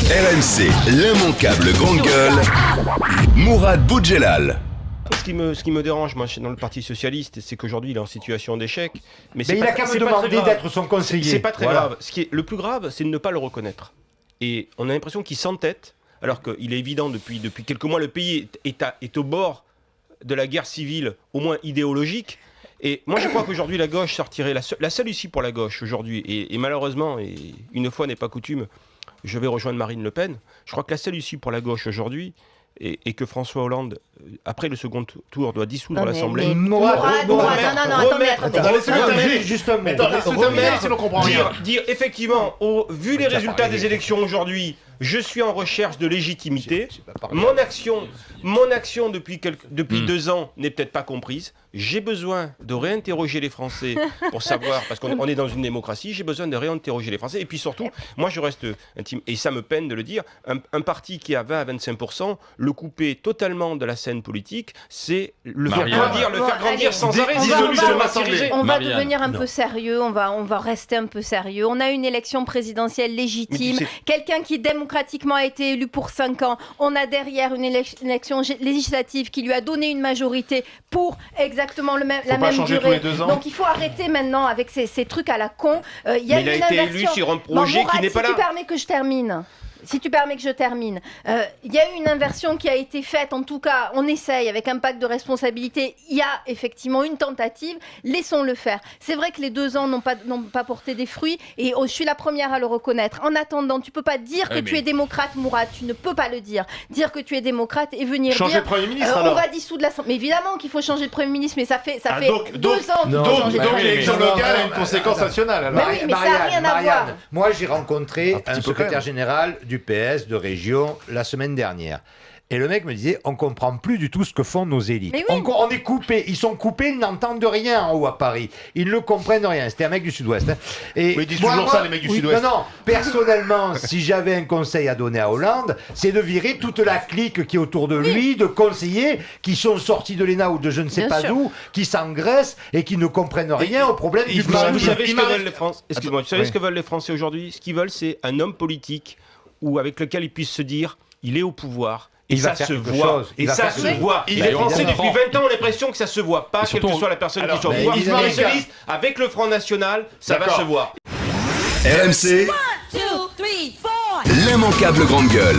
RMC, l'immanquable grande gueule, Mourad Boudjelal. Ce qui me dérange, moi, dans le Parti Socialiste, c'est qu'aujourd'hui, il est en situation d'échec. Mais il a qu'à me demander d'être son conseiller. C'est pas très grave. Ce qui est le plus grave, c'est de ne pas le reconnaître. Et on a l'impression qu'il s'entête, alors qu'il est évident depuis quelques mois, le pays est au bord de la guerre civile, au moins idéologique. Et moi, je crois qu'aujourd'hui, la gauche sortirait, la seule issue pour la gauche aujourd'hui, et malheureusement, et une fois n'est pas coutume, je vais rejoindre Marine Le Pen. Je crois que la seule issue pour la gauche aujourd'hui, et que François Hollande, après le second tour, doit dissoudre l'Assemblée. Dire effectivement, vu les résultats des élections aujourd'hui, je suis en recherche de légitimité. Mon action depuis 2 ans n'est peut-être pas comprise. J'ai besoin de réinterroger les Français pour savoir, parce qu'on est dans une démocratie, j'ai besoin de réinterroger les Français. Et puis surtout, moi je reste intime, et ça me peine de le dire, un parti qui a 20 à 25%, le couper totalement de la scène politique, c'est le faire grandir sans arrêt. On va devenir un peu sérieux, on va rester un peu sérieux. On a une élection présidentielle légitime, quelqu'un qui démocratiquement a été élu pour 5 ans. On a derrière une élection législative qui lui a donné une majorité pour exactement la même durée. Donc il faut arrêter maintenant avec ces trucs à la con. Il a été élu sur un projet qui n'est pas là. Si tu permets que je termine, il y a eu une inversion qui a été faite, en tout cas on essaye avec un pacte de responsabilité, il y a effectivement une tentative, laissons-le faire. C'est vrai que les 2 ans n'ont pas porté des fruits et je suis la première à le reconnaître. En attendant, tu peux pas dire que tu es démocrate, Mourad, tu ne peux pas le dire. Dire que tu es démocrate et venir changer dire de Premier ministre, on va dissoudre l'Assemblée. Mais évidemment qu'il faut changer de Premier ministre, mais ça fait 2 ans qu'il faut changer de Premier ministre. L'élection locale a une conséquence nationale. Mais ça n'a rien à voir. Moi j'ai rencontré un secrétaire général du PS de région la semaine dernière. Et le mec me disait, on comprend plus du tout ce que font nos élites. Oui. On est coupés, ils sont coupés, ils n'entendent rien en haut à Paris. Ils ne comprennent rien. C'était un mec du Sud-Ouest. Hein. Et ils disent toujours ça, les mecs du Sud-Ouest. Non, personnellement, si j'avais un conseil à donner à Hollande, c'est de virer toute la clique qui est autour de lui, de conseillers qui sont sortis de l'ENA ou de je ne sais pas d'où, qui s'engraissent et qui ne comprennent rien au problème du pays. Vous savez ce que veulent les Français. Excuse-moi, vous savez ce que veulent les Français aujourd'hui? Ce qu'ils veulent, c'est un homme politique avec lequel ils puissent se dire, il est au pouvoir. Et ça se voit. Et ça se voit. Les Français, depuis 20 ans, ont l'impression que ça se voit pas, quelle que soit la personne qui soit au pouvoir. Ils se disent, avec le Front National, ça va se voir. RMC, l'immanquable grande gueule.